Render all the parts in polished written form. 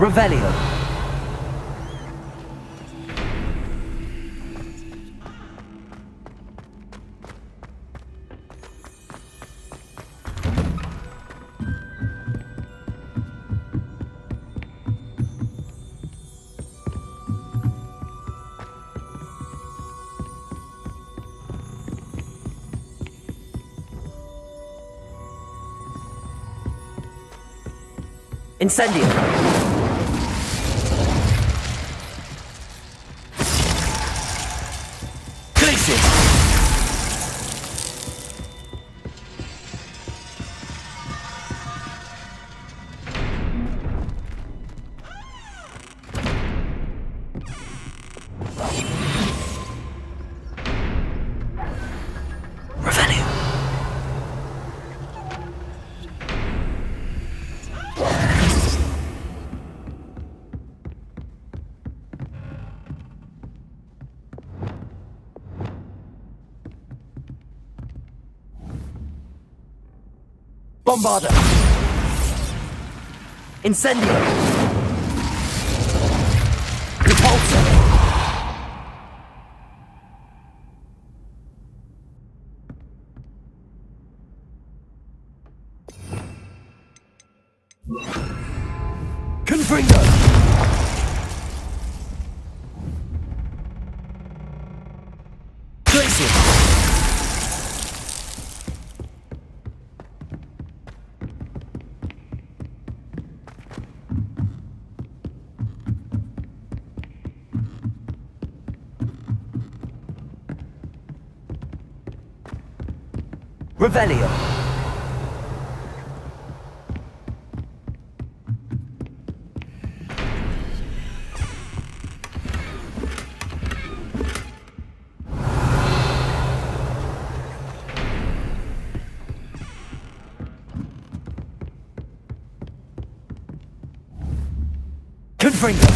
Revelio. Incendio. Glacius. Revelio. Bombarda. Incendio. Repulsor. Confringo. Glacius. Revelio. Confringo.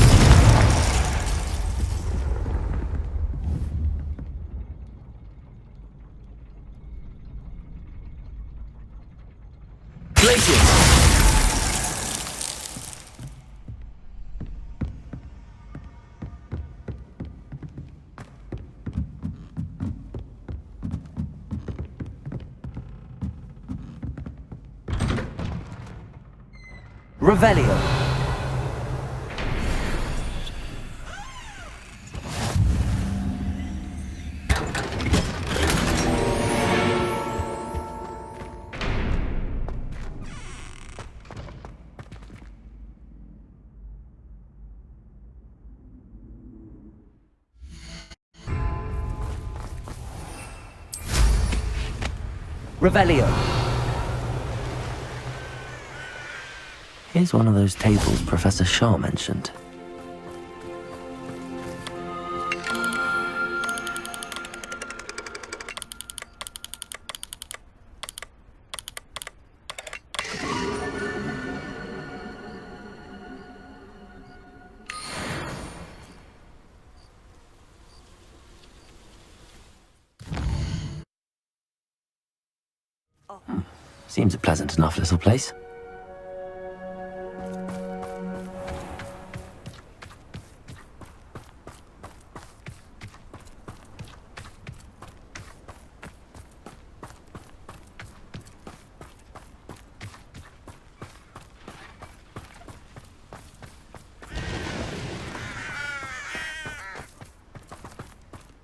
Glacius. Revelio. Revelio. Here's one of those tables Professor Shaw mentioned. Seems a pleasant enough little place.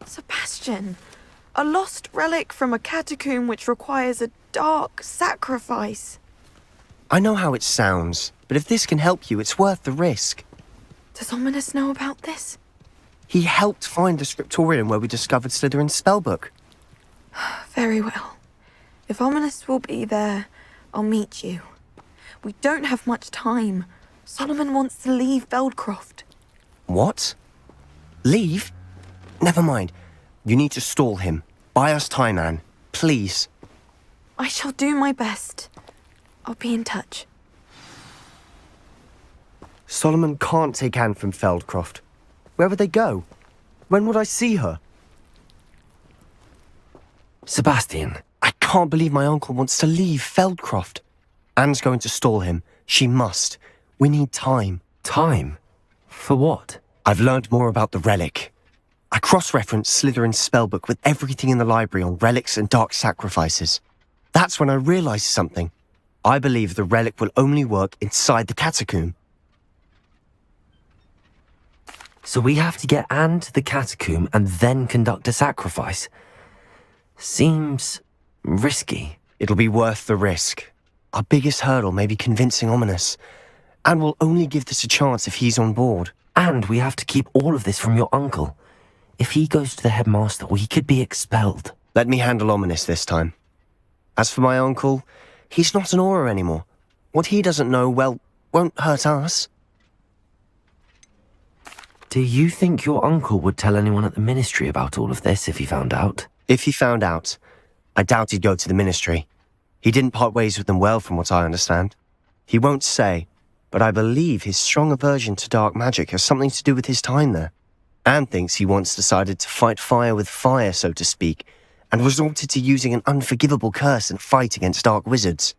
Sebastian, a lost relic from a catacomb which requires a dark sacrifice. I know how it sounds, but if this can help you, it's worth the risk. Does Ominous know about this? He helped find the scriptorium where we discovered Slytherin's spellbook. Very well. If Ominous will be there, I'll meet you. We don't have much time. Solomon wants to leave Feldcroft. What? Leave? Never mind. You need to stall him. Buy us time, Anne. Please. I shall do my best. I'll be in touch. Solomon can't take Anne from Feldcroft. Where would they go? When would I see her? Sebastian. I can't believe my uncle wants to leave Feldcroft. Anne's going to stall him. She must. We need time. Time? For what? I've learned more about the relic. I cross-referenced Slytherin's spellbook with everything in the library on relics and dark sacrifices. That's when I realized something. I believe the relic will only work inside the catacomb. So we have to get Anne to the catacomb and then conduct a sacrifice. Seems risky. It'll be worth the risk. Our biggest hurdle may be convincing Ominous. And we'll only give this a chance if he's on board. And we have to keep all of this from your uncle. If he goes to the headmaster, he could be expelled. Let me handle Ominous this time. As for my uncle, he's not an Auror anymore. What he doesn't know, well, won't hurt us. Do you think your uncle would tell anyone at the ministry about all of this if he found out? If he found out, I doubt he'd go to the ministry. He didn't part ways with them well, from what I understand. He won't say, but I believe his strong aversion to dark magic has something to do with his time there. Anne thinks he once decided to fight fire with fire, so to speak, and resorted to using an unforgivable curse in a fight against dark wizards.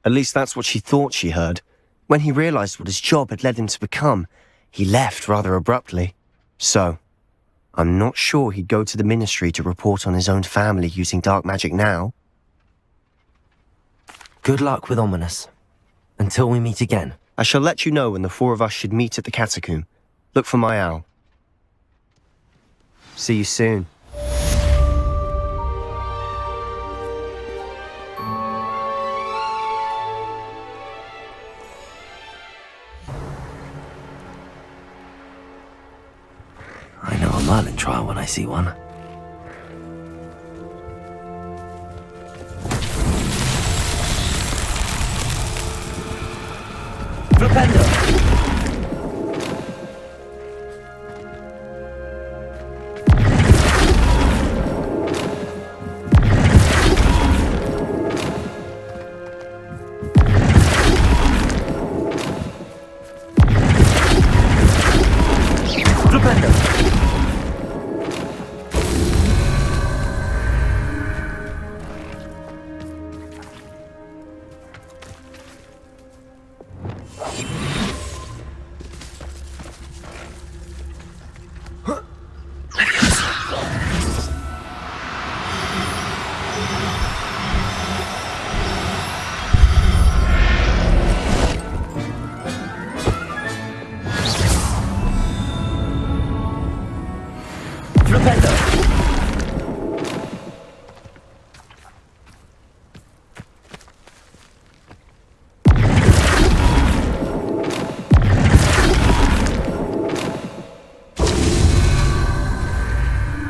At least that's what she thought she heard. When he realized what his job had led him to become, he left rather abruptly. So, I'm not sure he'd go to the ministry to report on his own family using dark magic now. Good luck with Ominous. Until we meet again. I shall let you know when the four of us should meet at the catacomb. Look for my owl. See you soon. I know a Merlin trial when I see one. Flipendo!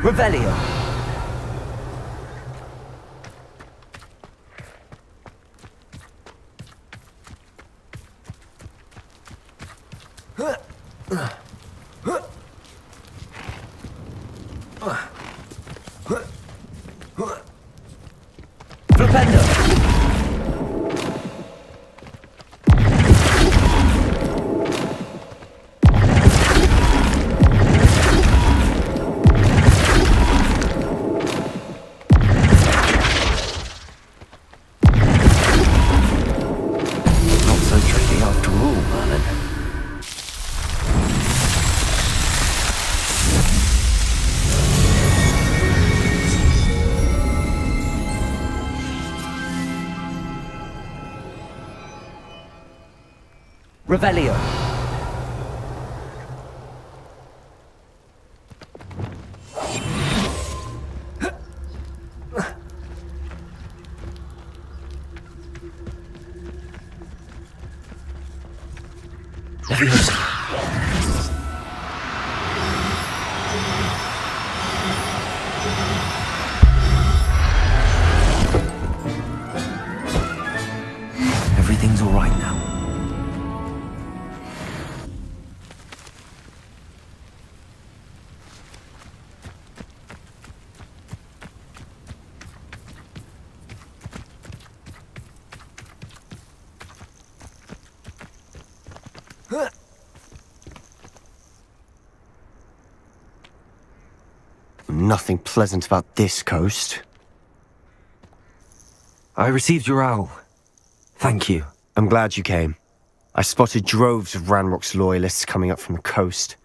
Revelio. Flipendo. Revelio. Leviosa. Everything's all right now. Nothing pleasant about this coast. I received your owl. Thank you. I'm glad you came. I spotted droves of Ranrock's loyalists coming up from the coast.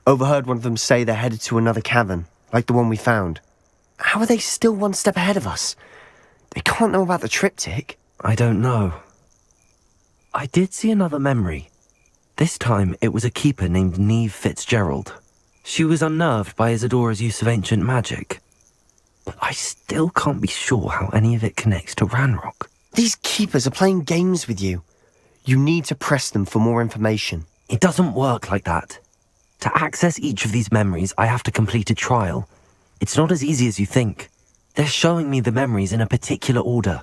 Overheard one of them say they're headed to another cavern, like the one we found. How are they still one step ahead of us? They can't know about the Triptych. I don't know. I did see another memory. This time it was a keeper named Neve Fitzgerald. She was unnerved by Isadora's use of ancient magic. But I still can't be sure how any of it connects to Ranrock. These keepers are playing games with you. You need to press them for more information. It doesn't work like that. To access each of these memories, I have to complete a trial. It's not as easy as you think. They're showing me the memories in a particular order.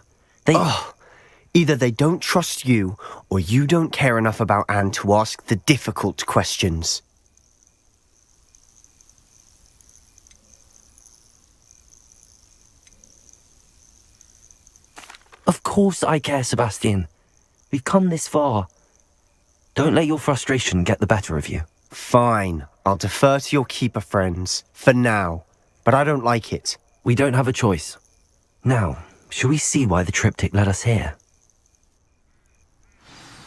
Either they don't trust you, or you don't care enough about Anne to ask the difficult questions. Of course I care, Sebastian. We've come this far. Don't let your frustration get the better of you. Fine, I'll defer to your keeper friends, for now. But I don't like it. We don't have a choice. Now, shall we see why the Triptych led us here?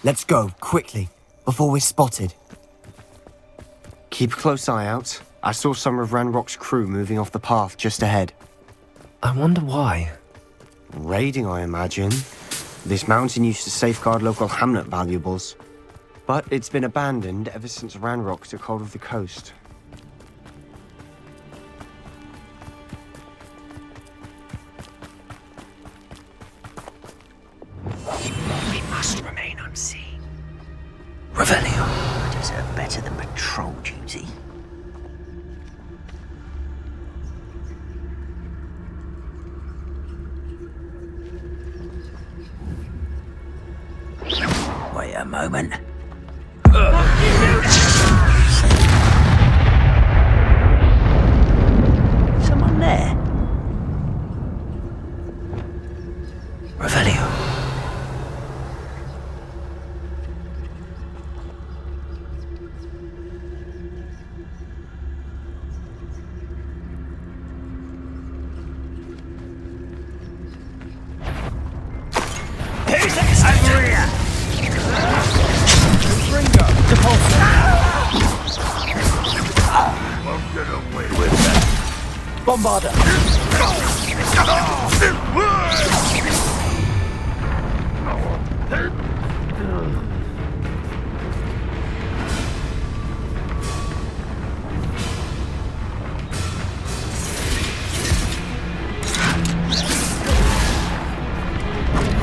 Let's go, quickly, before we're spotted. Keep a close eye out. I saw some of Ranrock's crew moving off the path just ahead. I wonder why. Raiding, I imagine. This mountain used to safeguard local hamlet valuables. But it's been abandoned ever since Ranrock took hold of the coast. We must remain unseen. Revelio. I deserve better than patrol duty. Wait a moment. Someone there? Revelio. Bombarder!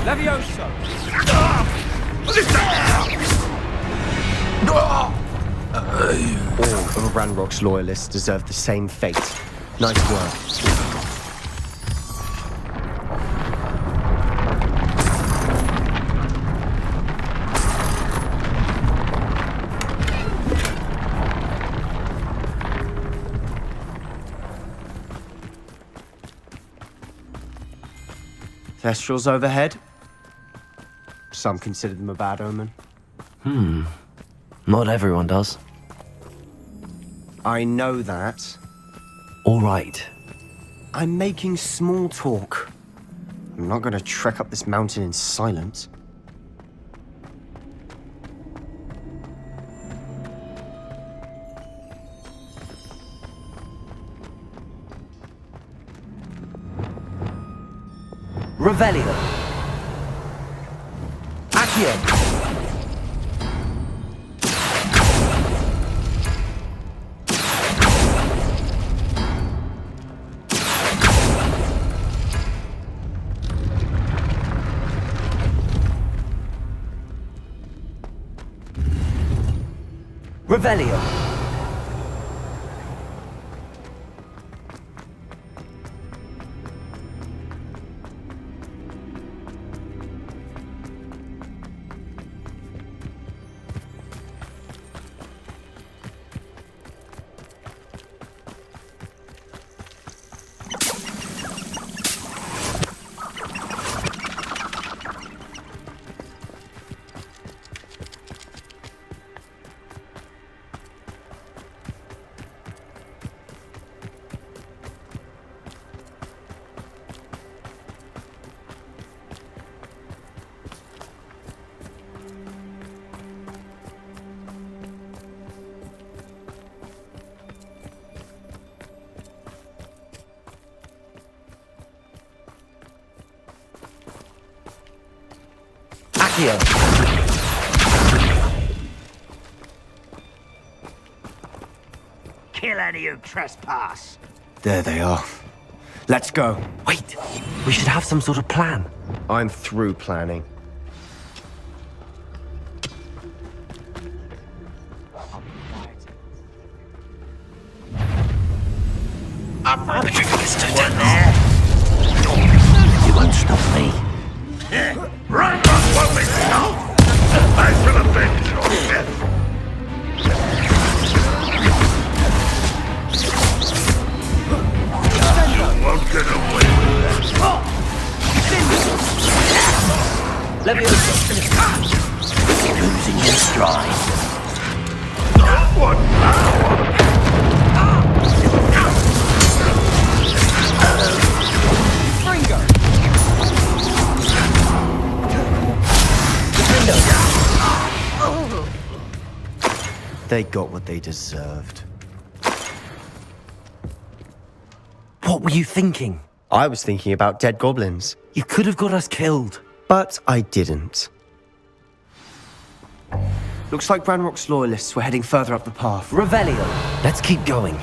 Levioso! All of Ranrock's loyalists deserve the same fate. Nice work. Thestrals overhead. Some consider them a bad omen. Not everyone does. I know that. All right. I'm making small talk. I'm not going to trek up this mountain in silence. Revelio. Accio. Revelio. Accio. Kill any who trespass. There they are. Let's go. Wait, we should have some sort of plan. I'm through planning. You won't stop me. Right on what we know! I shall avenge your death! You won't get away with that! Losing your stride. What now? They got what they deserved. What were you thinking? I was thinking about dead goblins, You could have got us killed. but I didn't. Looks like Ranrock's loyalists were heading further up the path. Revelio. Let's keep going.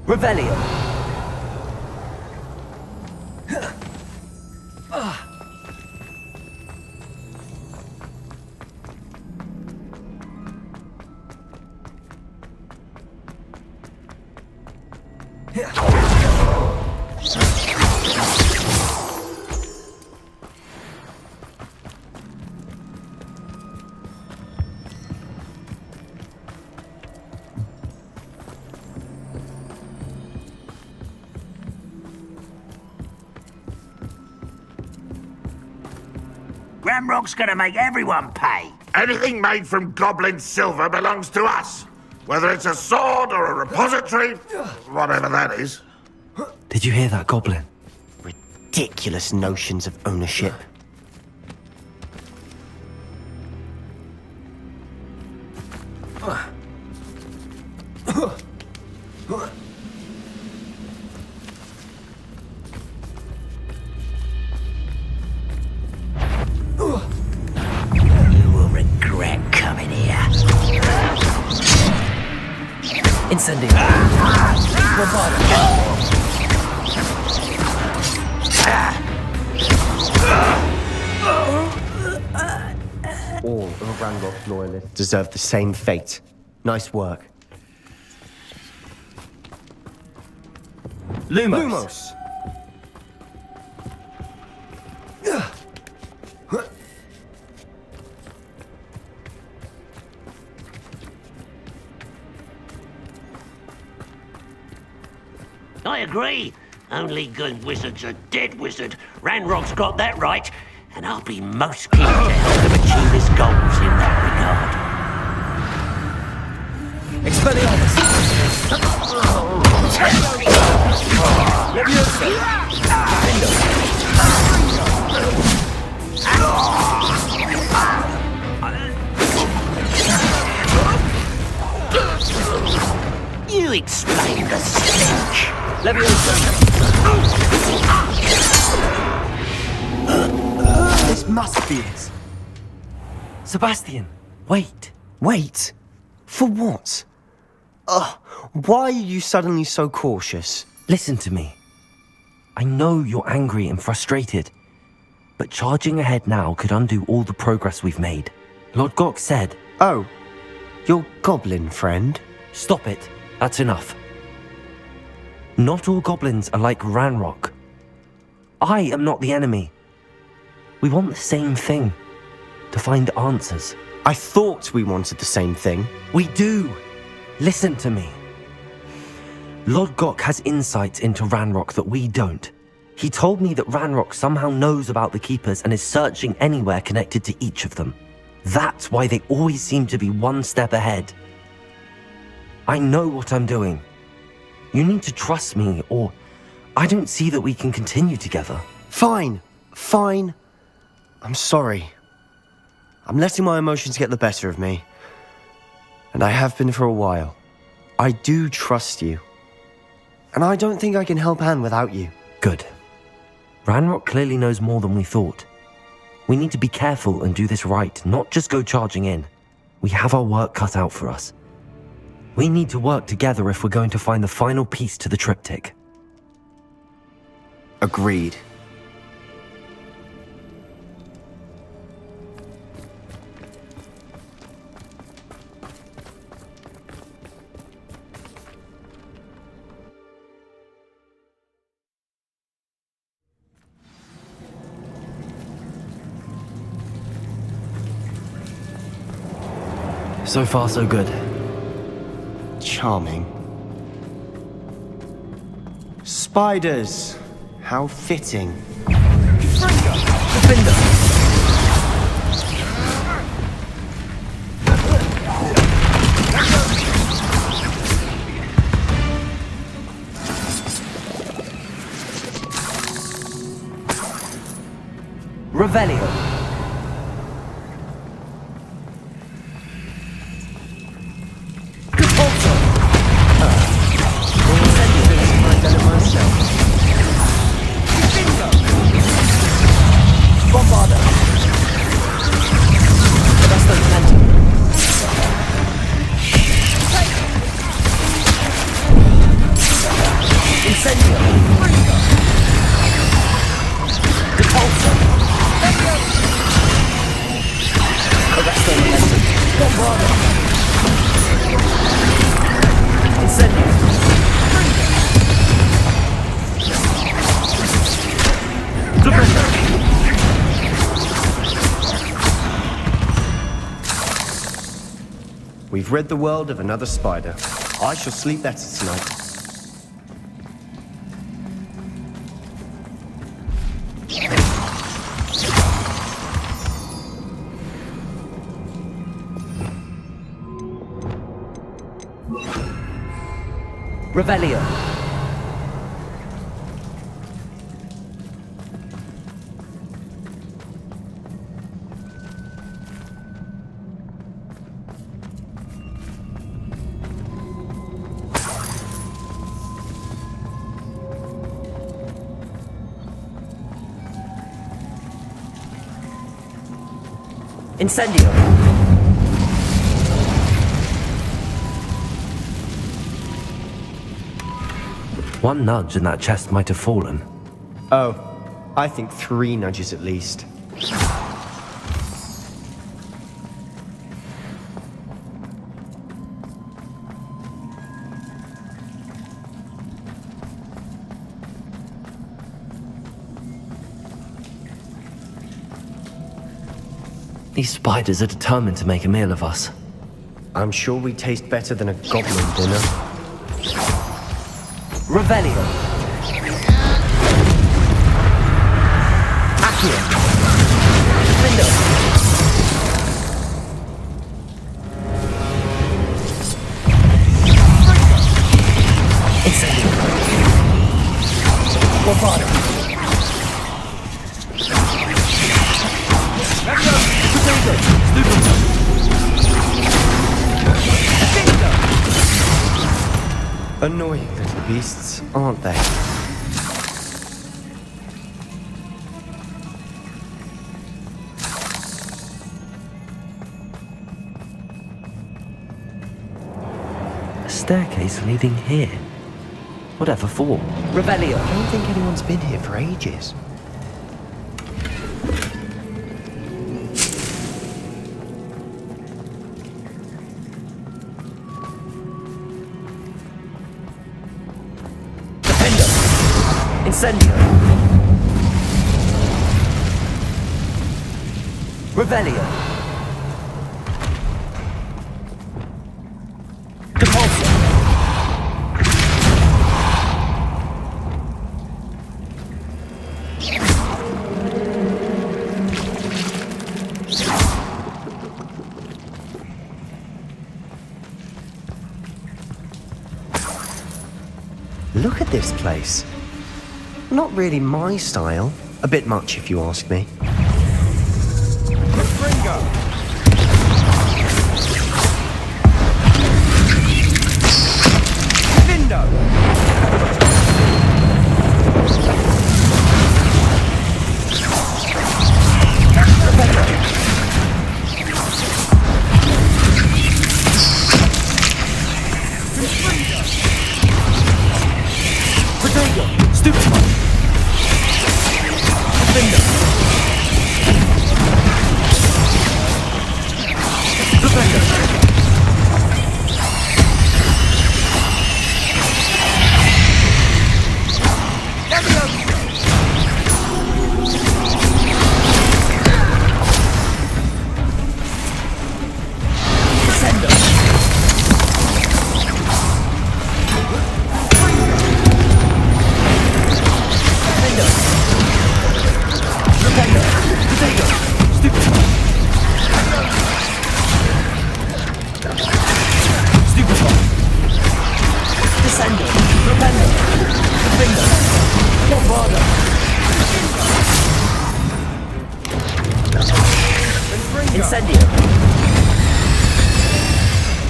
Revelio. Ramrock's gonna make everyone pay. Anything made from goblin silver belongs to us. Whether it's a sword or a repository, whatever that is. Did you hear that, Goblin? Ridiculous notions of ownership. You will regret coming here. Incendio. Bombardment. All of Ranrock's loyalists deserve the same fate. Nice work. Lumos. I agree. Only good wizards are dead wizard. Ranrock's got that right, and I'll be most keen to help him achieve his goals in that regard. Expelliarmus. Leviosa. You explain the stench. Leviosa. This must be it. Sebastian, wait. Wait. For what? Why are you suddenly so cautious? Listen to me. I know you're angry and frustrated, but charging ahead now could undo all the progress we've made. Lord Gok said... Oh, your goblin friend? Stop it. That's enough. Not all goblins are like Ranrock. I am not the enemy. We want the same thing. To find answers. I thought we wanted the same thing. We do. Listen to me. Lord Gok has insights into Ranrock that we don't. He told me that Ranrock somehow knows about the Keepers and is searching anywhere connected to each of them. That's why they always seem to be one step ahead. I know what I'm doing. You need to trust me, or I don't see that we can continue together. Fine. I'm sorry. I'm letting my emotions get the better of me. And I have been for a while. I do trust you. And I don't think I can help Anne without you. Good. Ranrock clearly knows more than we thought. We need to be careful and do this right, not just go charging in. We have our work cut out for us. We need to work together if we're going to find the final piece to the triptych. Agreed. So far, so good. Charming. Spiders! How fitting. Defender! Revelio! We've rid the world of another spider. I shall sleep better tonight. Revelio! Incendio! One nudge and that chest might have fallen. Oh, I think 3 nudges at least. These spiders are determined to make a meal of us. I'm sure we taste better than a goblin dinner. Revelio! Accio! Defender! Incendio! Guavado! Annoying little beasts, aren't they? staircase leading here. Whatever for? Revelio. I don't think anyone's been here for ages. Incendio. Revelio. Depulso. Look at this place. Not really my style. A bit much, if you ask me.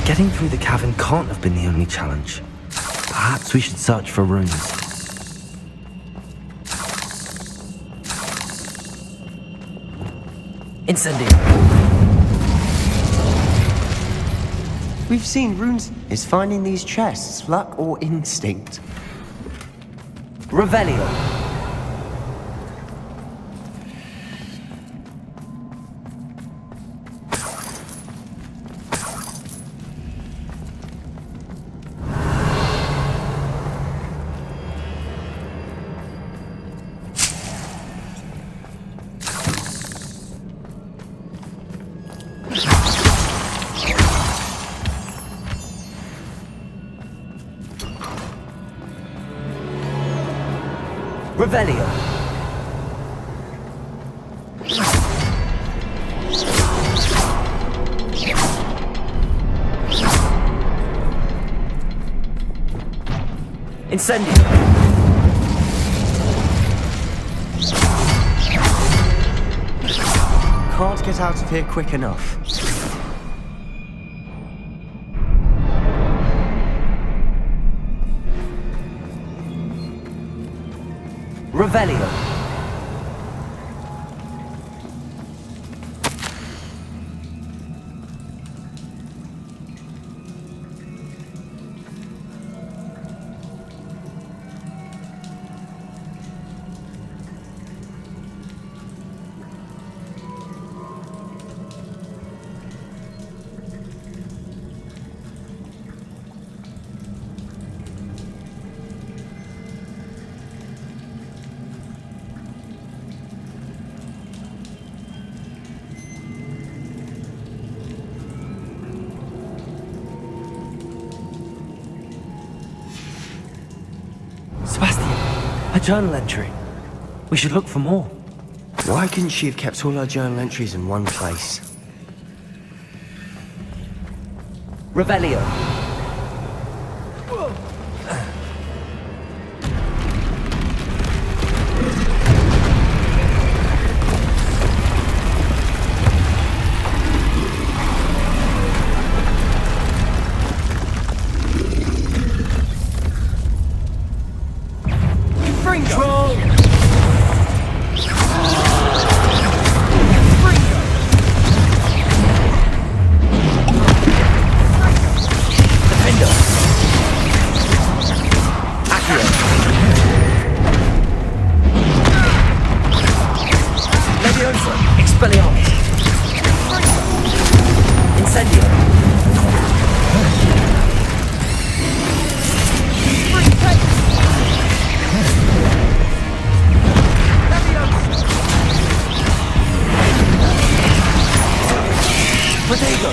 Getting through the cavern can't have been the only challenge. Perhaps we should search for runes. Incendio. We've seen runes. Is finding these chests luck or instinct? Revelio. Revelio. Incendio. Can't get out of here quick enough. Revelio. Sebastian, a journal entry. We should look for more. Why couldn't she have kept all her journal entries in one place? Revelio. Expelliarmus. Incendio. Protego.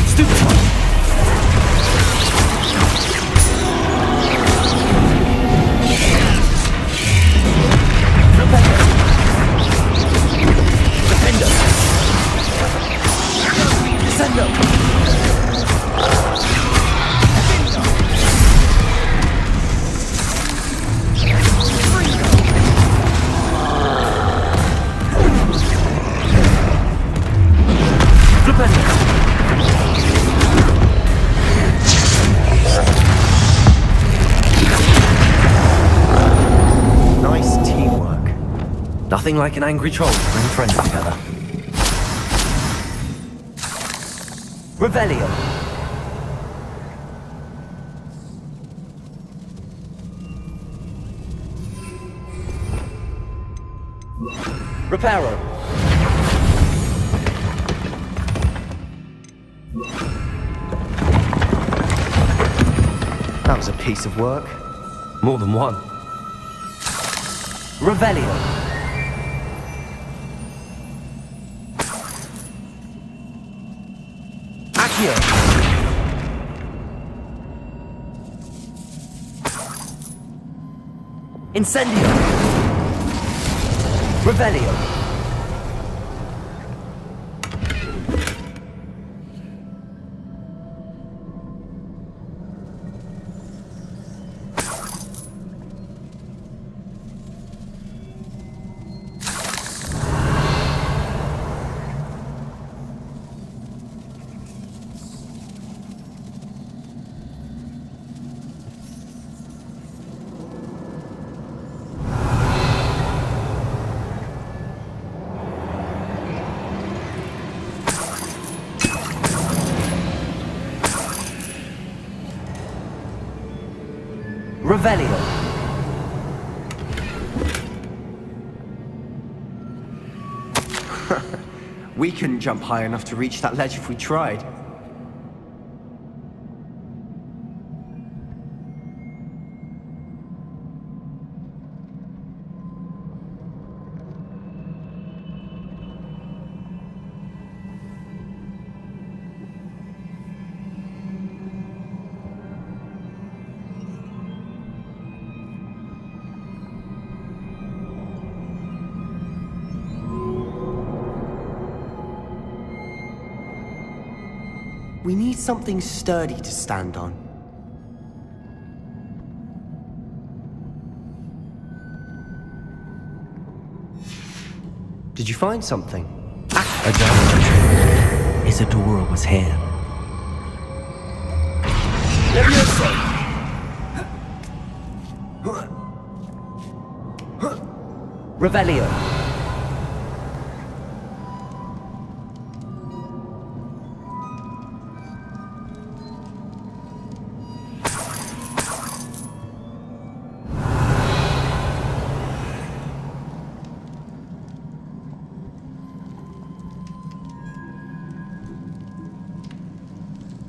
Stupefy. Defendo. Nothing like an angry troll to bring friends together. Revelio. Reparo. That was a piece of work. More than one. Revelio. Accio. Incendio. Revelio. Revelio. We couldn't jump high enough to reach that ledge if we tried. We need something sturdy to stand on. Did you find something? A diamond. Isadora was here. Revelio.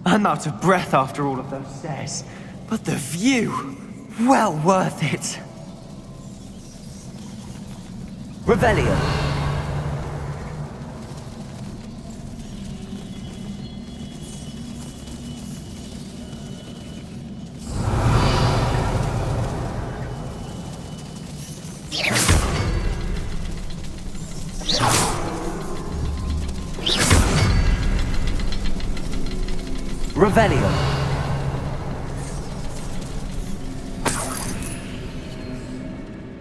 I'm out of breath after all of those stairs, but the view, well worth it. Revelio. Revelio.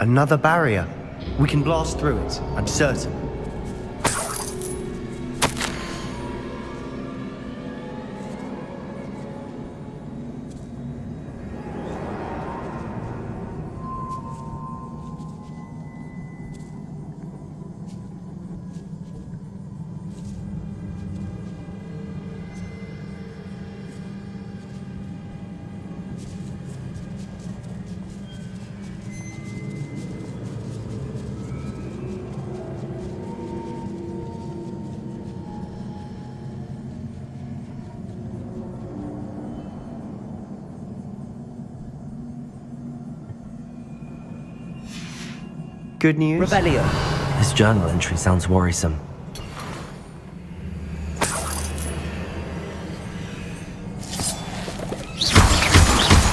Another barrier. We can blast through it, I'm certain. good news? Revelio. This journal entry sounds worrisome.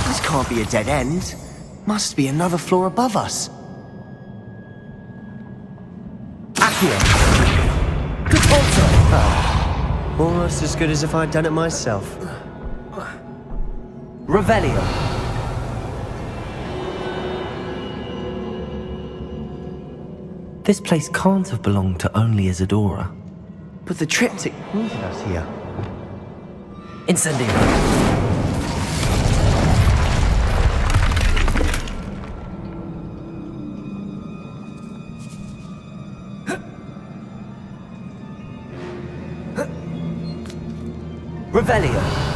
This can't be a dead end. Must be another floor above us. Accio! Almost as good as if I'd done it myself. Revelio. This place can't have belonged to only Isadora. But the triptych pointed us here. Incendio. Revelio.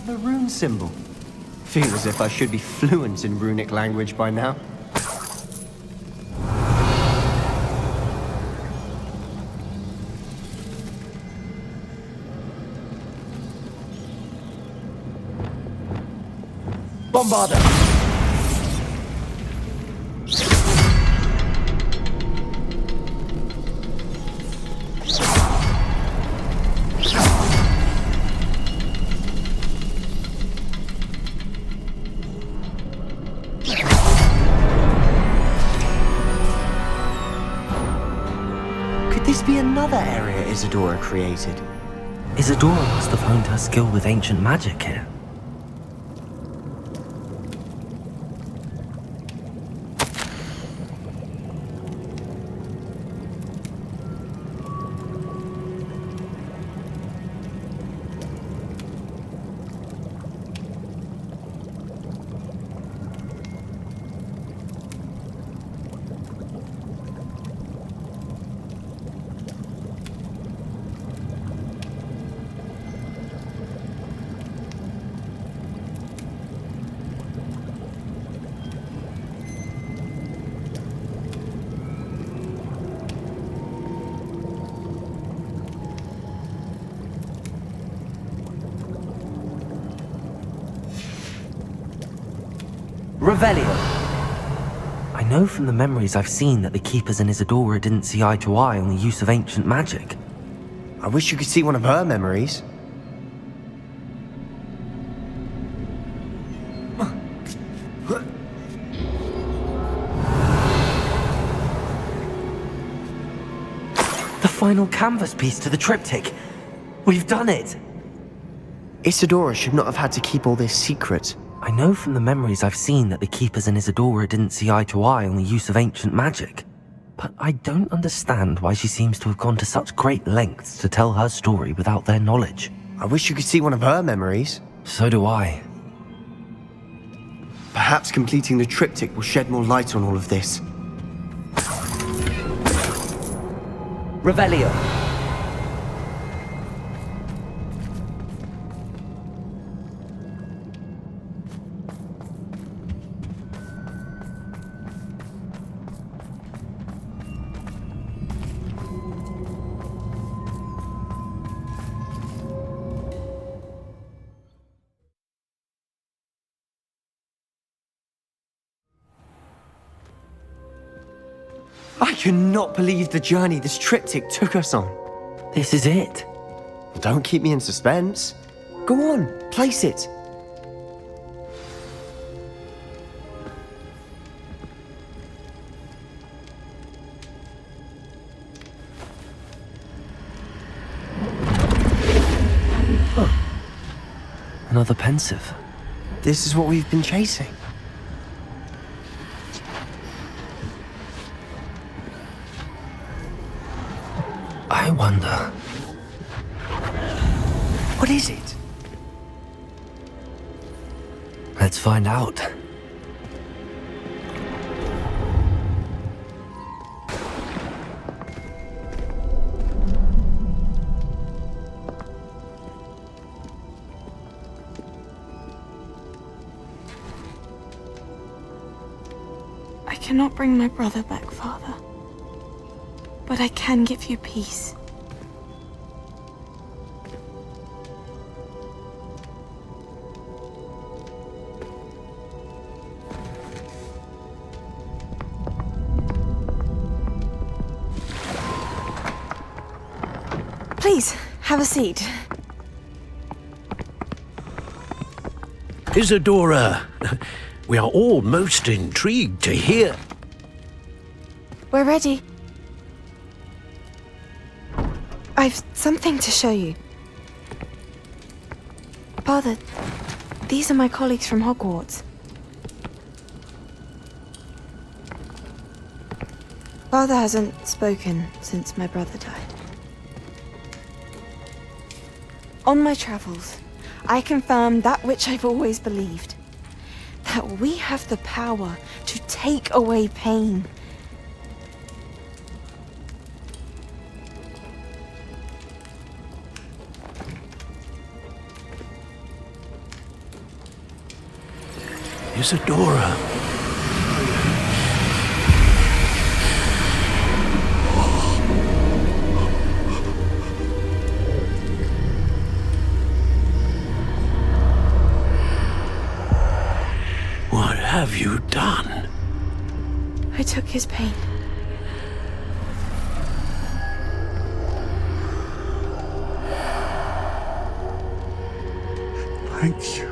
The rune symbol. Feel as if I should be fluent in runic language by now. Bombarda. Could this be another area Isadora created? Isadora must have honed her skill with ancient magic here. Revelio. I know from the memories I've seen that the Keepers and Isadora didn't see eye to eye on the use of ancient magic. I wish you could see one of her memories. The final canvas piece to the triptych. We've done it! Isadora should not have had to keep all this secret. I know from the memories I've seen that the Keepers and Isadora didn't see eye to eye on the use of ancient magic. But I don't understand why she seems to have gone to such great lengths to tell her story without their knowledge. I wish you could see one of her memories. So do I. Perhaps completing the triptych will shed more light on all of this. Revelio. I cannot believe the journey this triptych took us on. This is it. Well, don't keep me in suspense. Go on, place it. Another pensive. This is what we've been chasing. I wonder. What is it? Let's find out. cannot bring my brother back, Father. But I can give you peace. Please, have a seat. Isadora, we are all most intrigued to hear. We're ready. I've something to show you. Father, these are my colleagues from Hogwarts. Father hasn't spoken since my brother died. On my travels, I confirmed that which I've always believed. That we have the power to take away pain. Isadora. What have you done? I took his pain. Thank you.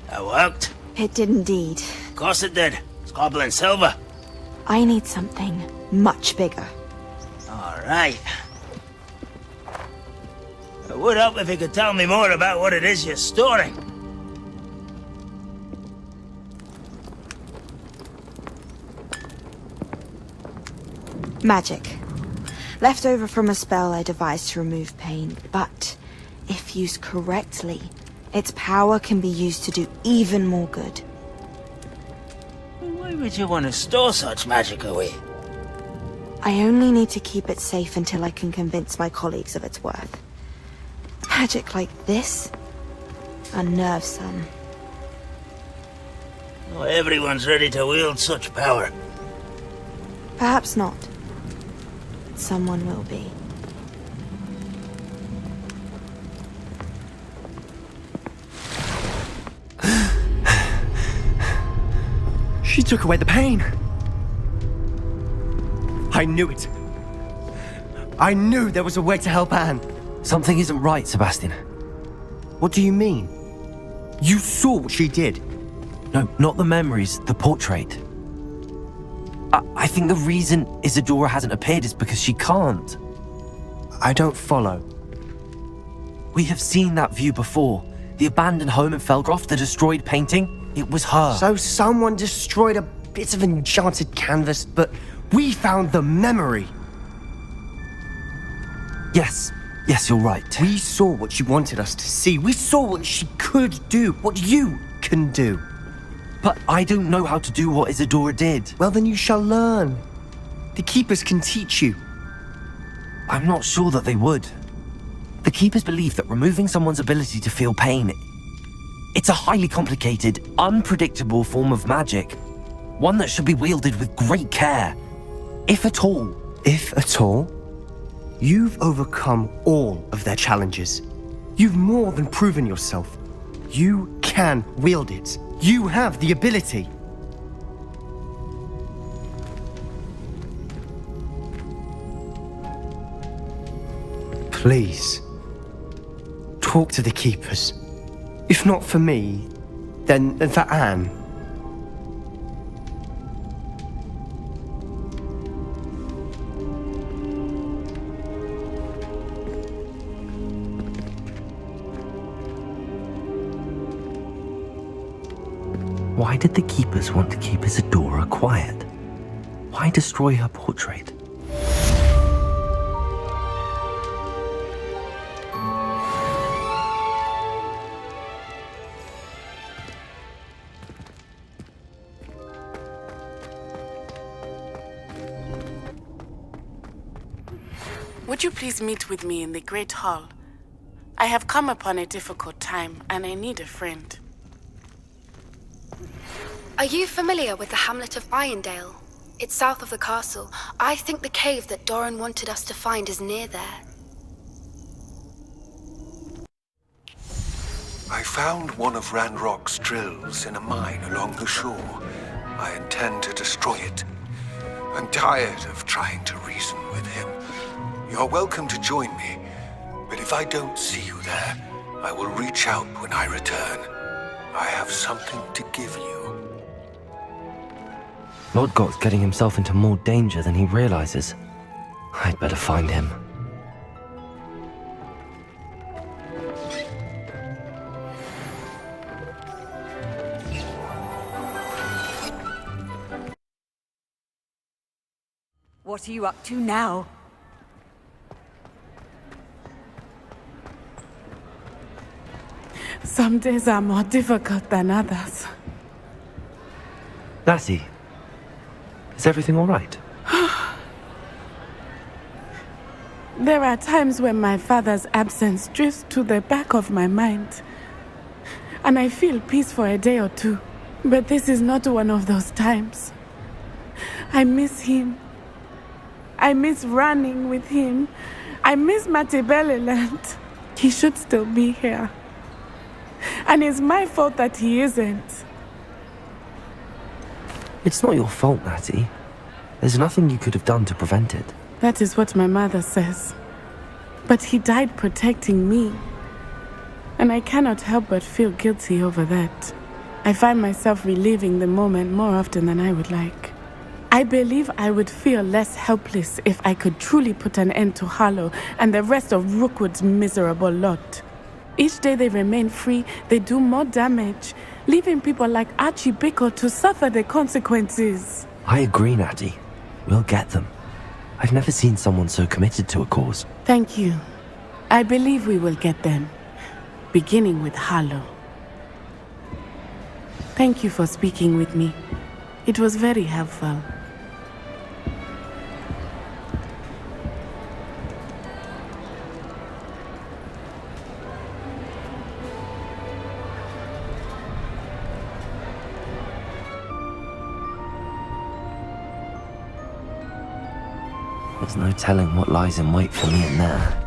That worked? It did indeed. Of course it did. It's goblin silver. I need something much bigger. All right. It would help if you could tell me more about what it is you're storing. Magic. Left over from a spell I devised to remove pain, but if used correctly, its power can be used to do even more good. Why would you want to store such magic away? I only need to keep it safe until I can convince my colleagues of its worth. Magic like this unnerves some. Not everyone's ready to wield such power. Perhaps not. But someone will be. She took away the pain. I knew it. I knew there was a way to help Anne. Something isn't right, Sebastian. What do you mean? You saw what she did. No, not the memories, the portrait. I think the reason Isadora hasn't appeared is because she can't. I don't follow. We have seen that view before. The abandoned home in Felgroth, the destroyed painting. It was her. So someone destroyed a bit of enchanted canvas, but we found the memory. Yes, you're right. We saw what she wanted us to see. We saw what she could do, what you can do. But I don't know how to do what Isadora did. Well, then you shall learn. The Keepers can teach you. I'm not sure that they would. The Keepers believe that removing someone's ability to feel pain, it's a highly complicated, unpredictable form of magic. One that should be wielded with great care. If at all. If at all? You've overcome all of their challenges. You've more than proven yourself. You can wield it. You have the ability. Please, talk to the Keepers. If not for me, then for Anne. Why did the Keepers want to keep Isadora quiet? Why destroy her portrait? Would you please meet with me in the Great Hall? I have come upon a difficult time, and I need a friend. Are you familiar with the hamlet of Irondale? It's south of the castle. I think the cave that Doran wanted us to find is near there. I found one of Ranrock's drills in a mine along the shore. I intend to destroy it. I'm tired of trying to reason with him. You're welcome to join me, but if I don't see you there, I will reach out when I return. I have something to give you. Lord Got's getting himself into more danger than he realizes. I'd better find him. What are you up to now? Some days are more difficult than others. Natty, is everything all right? There are times when my father's absence drifts to the back of my mind, and I feel peace for a day or two. But this is not one of those times. I miss him. I miss running with him. I miss Mattibeleland. He should still be here. And it's my fault that he isn't. It's not your fault, Natty. There's nothing you could have done to prevent it. That is what my mother says. But he died protecting me. And I cannot help but feel guilty over that. I find myself reliving the moment more often than I would like. I believe I would feel less helpless if I could truly put an end to Harlow and the rest of Rookwood's miserable lot. Each day they remain free, they do more damage, leaving people like Archie Bickle to suffer the consequences. I agree, Natty. We'll get them. I've never seen someone so committed to a cause. Thank you. I believe we will get them, beginning with Harlow. Thank you for speaking with me. It was very helpful. There's no telling what lies in wait for me in there.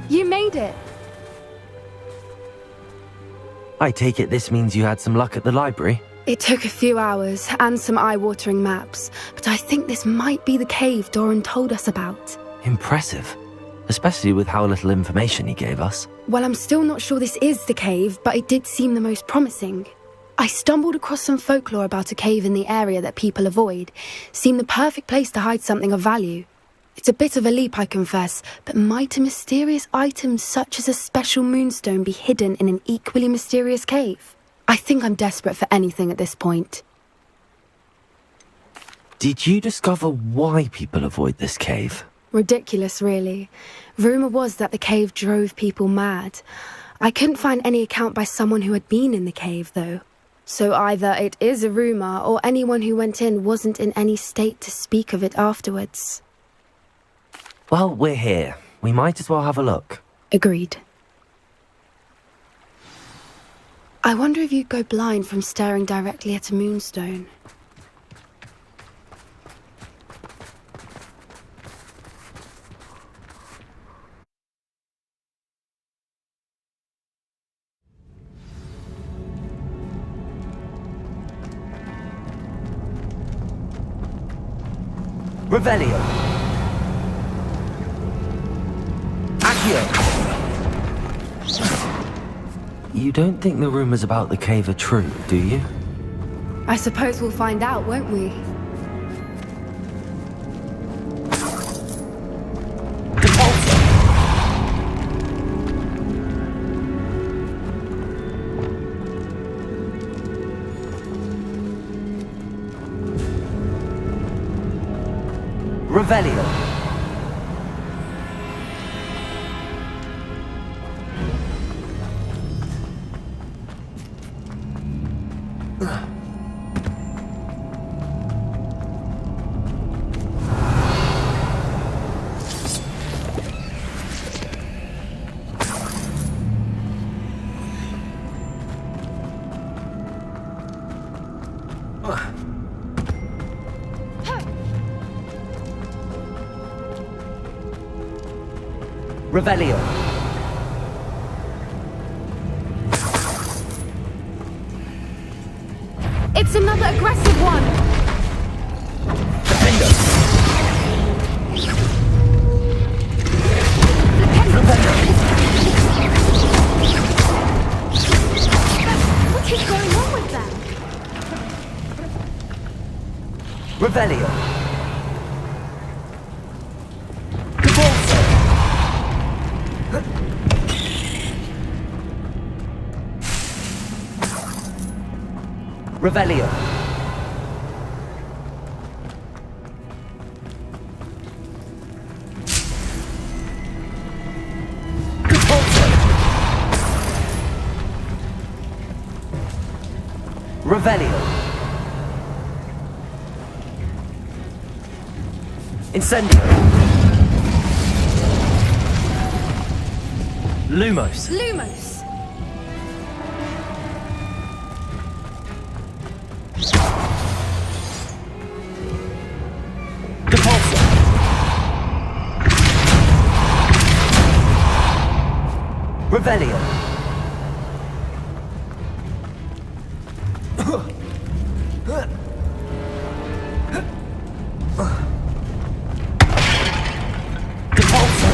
You made it! I take it this means you had some luck at the library? It took a few hours and some eye-watering maps, but I think this might be the cave Doran told us about. Impressive. Especially with how little information he gave us. Well, I'm still not sure this is the cave, but it did seem the most promising. I stumbled across some folklore about a cave in the area that people avoid. Seemed the perfect place to hide something of value. It's a bit of a leap, I confess, but might a mysterious item such as a special moonstone be hidden in an equally mysterious cave? I think I'm desperate for anything at this point. Did you discover why people avoid this cave? Ridiculous, really. Rumour was that the cave drove people mad. I couldn't find any account by someone who had been in the cave, though. So either it is a rumour, or anyone who went in wasn't in any state to speak of it afterwards. Well, we're here. We might as well have a look. Agreed. I wonder if you'd go blind from staring directly at a moonstone. Revelio. Accio. You don't think the rumours about the cave are true, do you? I suppose we'll find out, won't we? Revelio. Revelio. It's another aggressive one! Defender. What is going on with them? Revelio. Revelio. Revelio. Incendio. Lumos. Lumos! Depulso. Revelio. Depulso.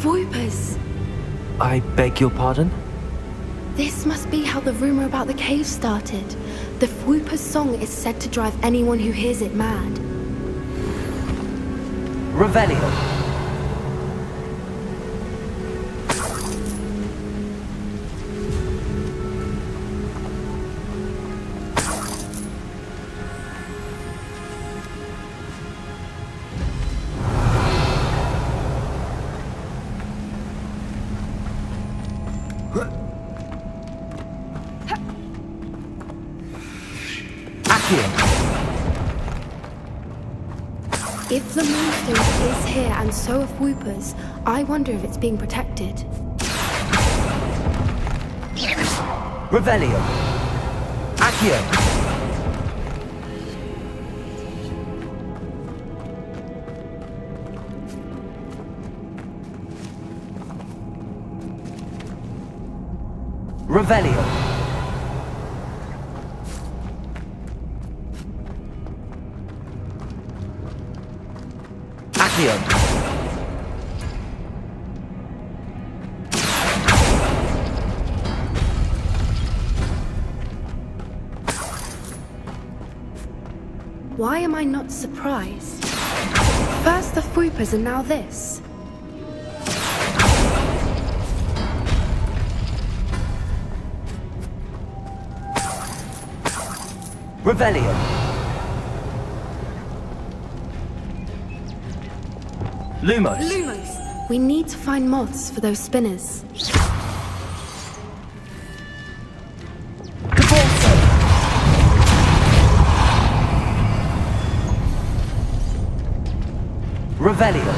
Voipers! I beg your pardon? This must be how the rumor about the cave started. The Whooper's song is said to drive anyone who hears it mad. Revelio. If the Moonstone is here and so are Whoopers, I wonder if it's being protected. Revelio. Accio. Revelio. Accio. Why am I not surprised? First the Whoopers and now this. Revelio. Lumos. Lumos! We need to find moths for those spinners. Revelio.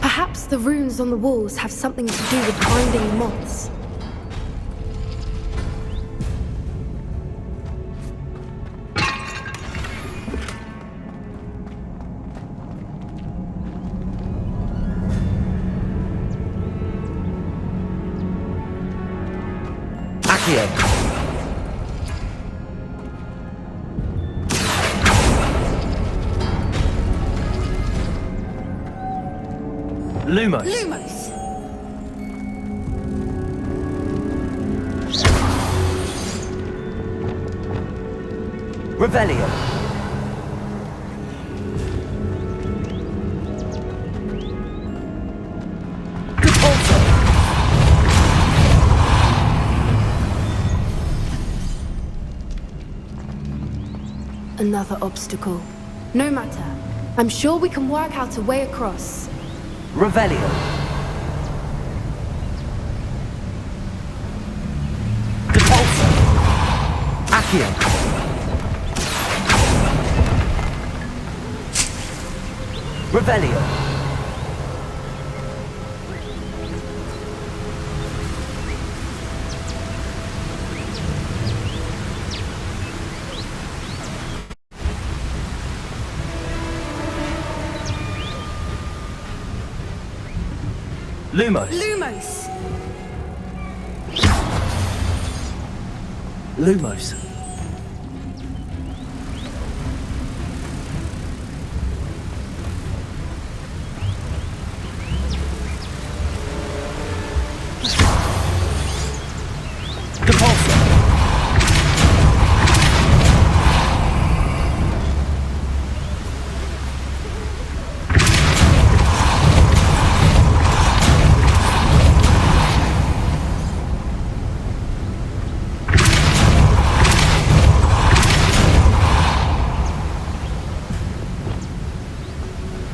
Perhaps the runes on the walls have something to do with finding the moths. Accio. Lumos. Lumos! Revelio. Another obstacle. No matter. I'm sure we can work out a way across. Revelio. Depulso. Accio. Revelio. Lumos. Lumos! Lumos. Depulso.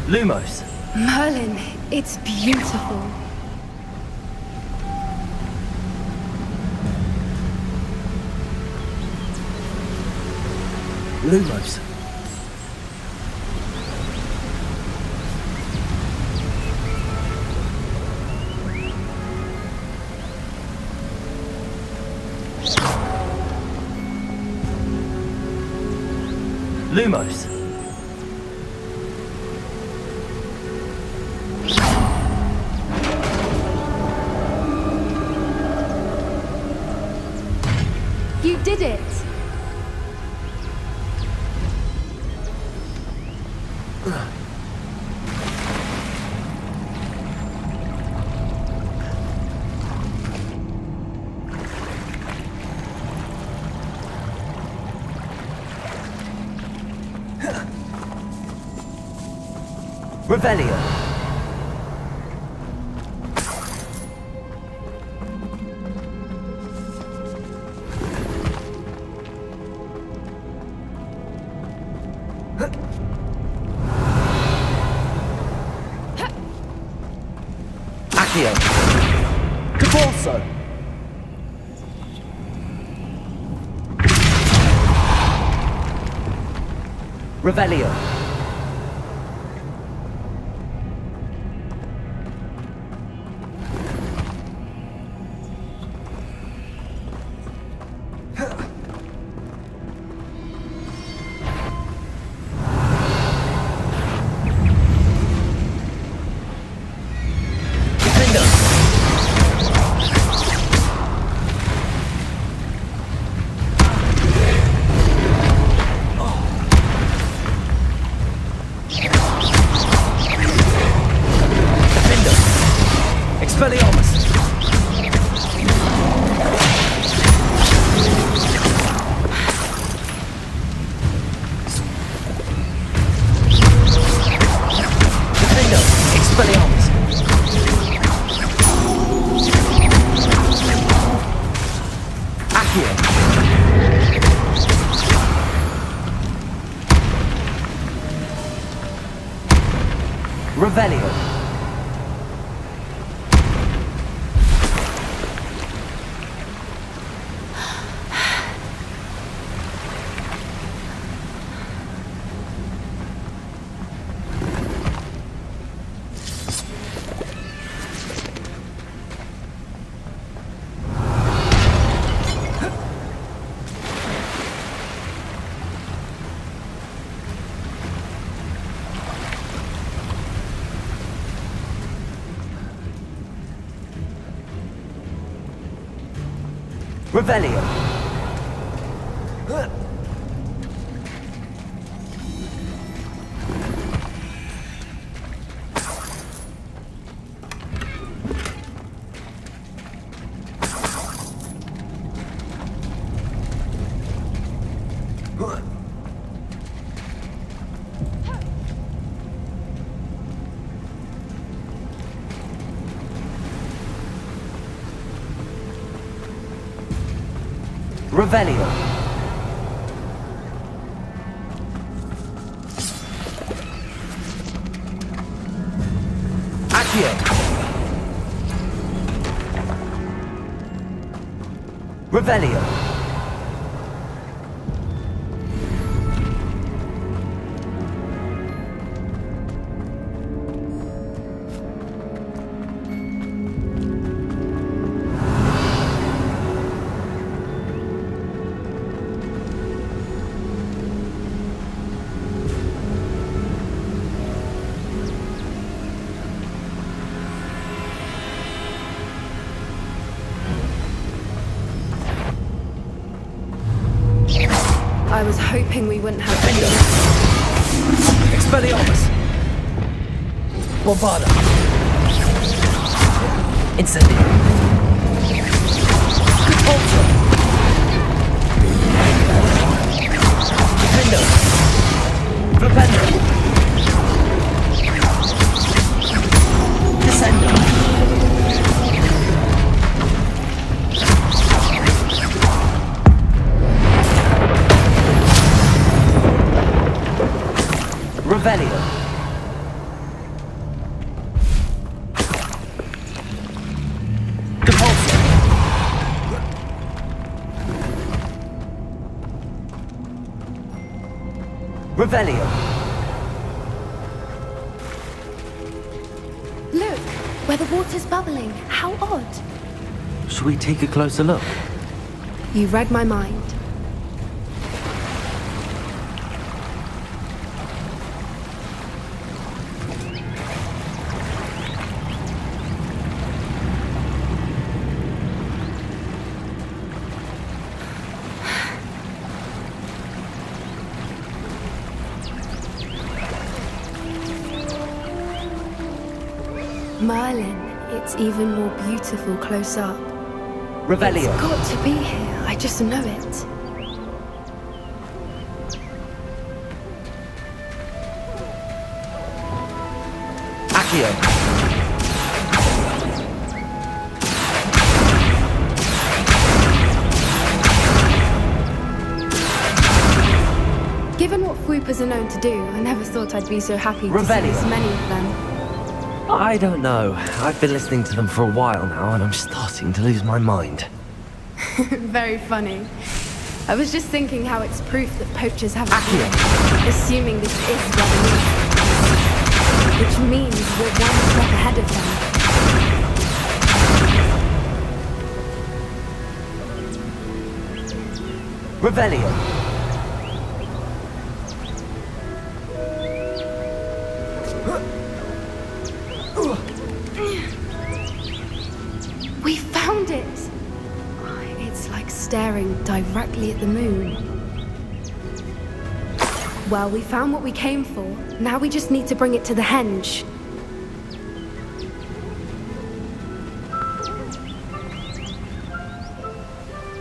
Lumos. Merlin, it's beautiful. Lumos. Lumos. You did it! Revelio. Accio. Depulso. Revelio. Expelliarmus! Defendo! Expelliarmus! Accio! Revelio! Revelio. Revelio. Accio. Revelio. I was hoping we wouldn't have Expelliarmus. Bombarda. Incendio. Repulsor. Defendo. Flipendo. Descendo. Revelio. Depulso. Revelio. Look, where the water's bubbling. How odd. Should we take a closer look? You read my mind. Merlin, it's even more beautiful close up. Revelio. It's got to be here, I just know it. Accio. Given what Fwoopas are known to do, I never thought I'd be so happy to see Revelio. this many of them. I don't know. I've been listening to them for a while now, and I'm starting to lose my mind. Very funny. I was just thinking how it's proof that poachers have Accio. assuming this is Revelio. Which means we're one step ahead of them. Revelio. We found it! It's like staring directly at the moon. Well, we found what we came for. Now we just need to bring it to the henge.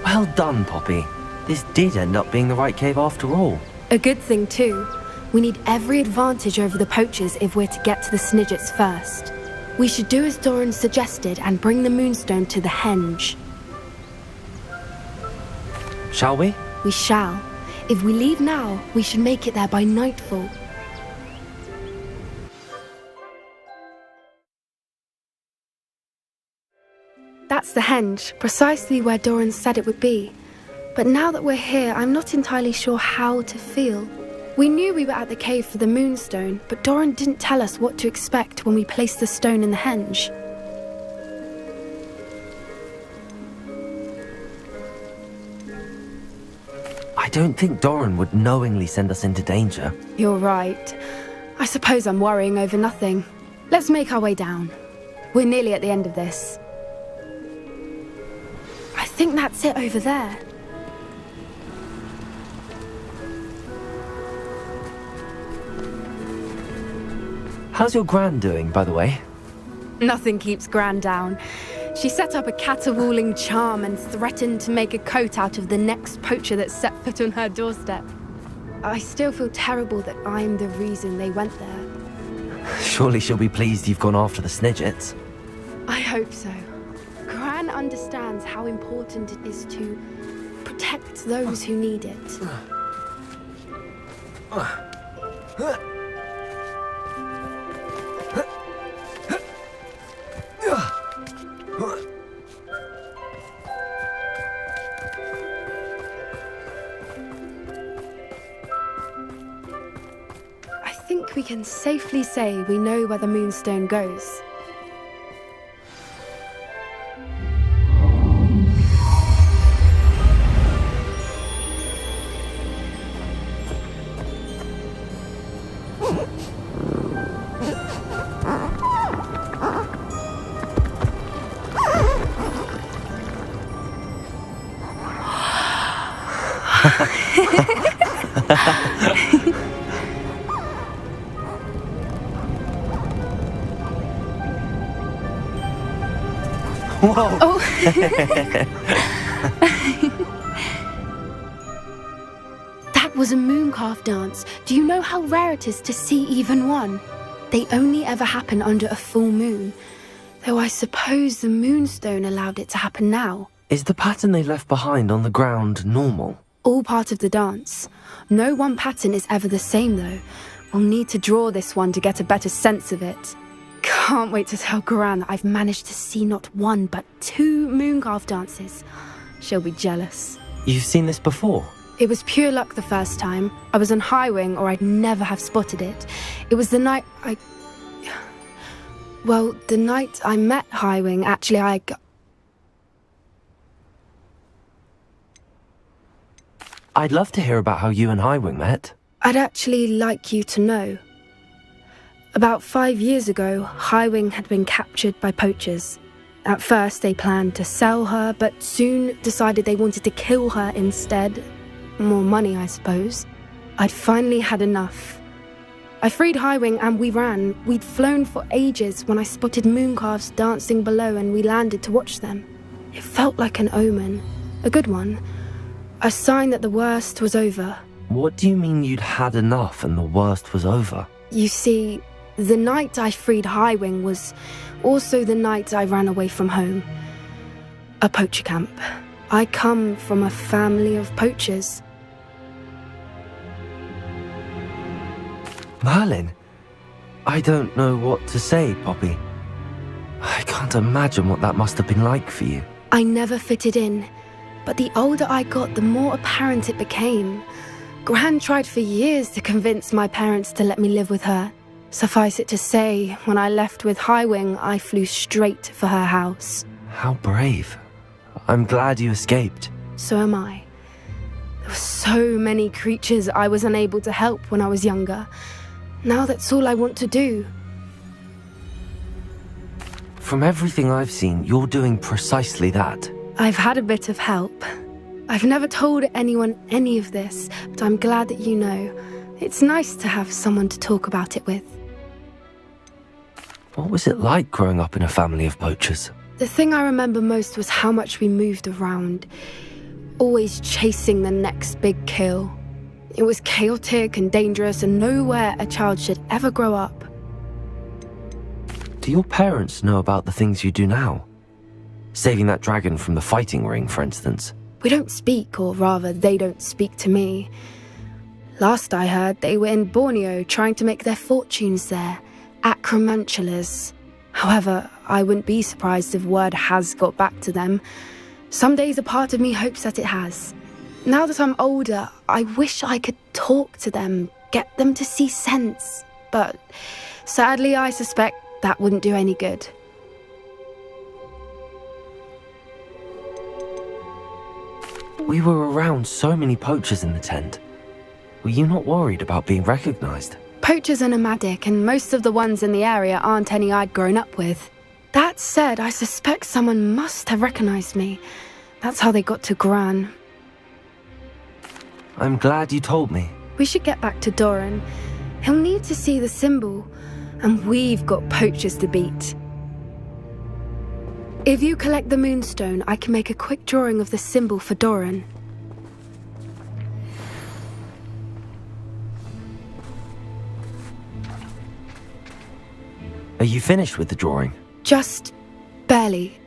Well done, Poppy. This did end up being the right cave after all. A good thing, too. We need every advantage over the poachers if we're to get to the Snidgets first. We should do as Doran suggested and bring the Moonstone to the henge. Shall we? We shall. If we leave now, we should make it there by nightfall. That's the henge, precisely where Doran said it would be. But now that we're here, I'm not entirely sure how to feel. We knew we were at the cave for the Moonstone, but Doran didn't tell us what to expect when we placed the stone in the henge. I don't think Doran would knowingly send us into danger. You're right. I suppose I'm worrying over nothing. Let's make our way down. We're nearly at the end of this. I think that's it over there. How's your Gran doing, by the way? Nothing keeps Gran down. She set up a caterwauling charm and threatened to make a coat out of the next poacher that set foot on her doorstep. I still feel terrible that I'm the reason they went there. Surely she'll be pleased you've gone after the Snidgets. I hope so. Gran understands how important it is to protect those who need it. can safely say we know where the Moonstone goes. Whoa! Oh. That was a mooncalf dance. Do you know how rare it is to see even one? They only ever happen under a full moon. Though I suppose the Moonstone allowed it to happen now. Is the pattern they left behind on the ground normal? All part of the dance. No one pattern is ever the same, though. We'll need to draw this one to get a better sense of it. Can't wait to tell Gran that I've managed to see not one, but 2 mooncalf dances. She'll be jealous. You've seen this before? It was pure luck the first time. I was on Highwing, or I'd never have spotted it. It was the night the night I met Highwing, actually, I'd love to hear about how you and Highwing met. I'd actually like you to know. About 5 years ago, Highwing had been captured by poachers. At first, they planned to sell her, but soon decided they wanted to kill her instead. More money, I suppose. I'd finally had enough. I freed Highwing and we ran. We'd flown for ages when I spotted mooncalves dancing below and we landed to watch them. It felt like an omen. A good one. A sign that the worst was over. What do you mean you'd had enough and the worst was over? You see, the night I freed Highwing was also the night I ran away from home. A poacher camp. I come from a family of poachers. Merlin? I don't know what to say, Poppy. I can't imagine what that must have been like for you. I never fitted in, but the older I got, the more apparent it became. Gran tried for years to convince my parents to let me live with her. Suffice it to say, when I left with Highwing, I flew straight for her house. How brave. I'm glad you escaped. So am I. There were so many creatures I was unable to help when I was younger. Now that's all I want to do. From everything I've seen, you're doing precisely that. I've had a bit of help. I've never told anyone any of this, but I'm glad that you know. It's nice to have someone to talk about it with. What was it like growing up in a family of poachers? The thing I remember most was how much we moved around, always chasing the next big kill. It was chaotic and dangerous and nowhere a child should ever grow up. Do your parents know about the things you do now? Saving that dragon from the fighting ring, for instance. We don't speak, or rather, they don't speak to me. Last I heard, they were in Borneo trying to make their fortunes there, acromantulas. However, I wouldn't be surprised if word has got back to them. Some days a part of me hopes that it has. Now that I'm older, I wish I could talk to them, get them to see sense. But sadly, I suspect that wouldn't do any good. We were around so many poachers in the tent. Were you not worried about being recognized? Poachers are nomadic, and most of the ones in the area aren't any I'd grown up with. That said, I suspect someone must have recognized me. That's how they got to Gran. I'm glad you told me. We should get back to Doran. He'll need to see the symbol, and we've got poachers to beat. If you collect the Moonstone, I can make a quick drawing of the symbol for Doran. Are you finished with the drawing? Just barely.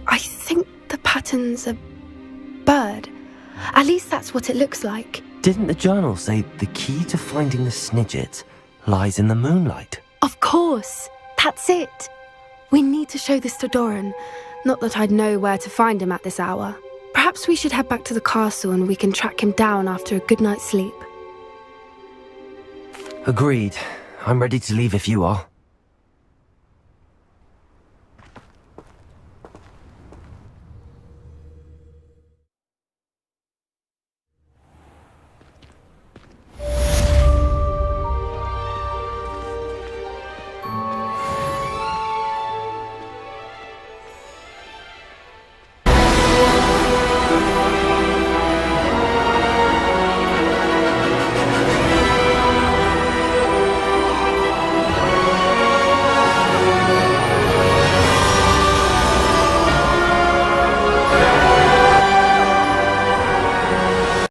I think the pattern's a bird. At least that's what it looks like. Didn't the journal say the key to finding the Snidget lies in the moonlight? Of course. That's it. We need to show this to Doran. Not that I'd know where to find him at this hour. Perhaps we should head back to the castle and we can track him down after a good night's sleep. Agreed. I'm ready to leave if you are.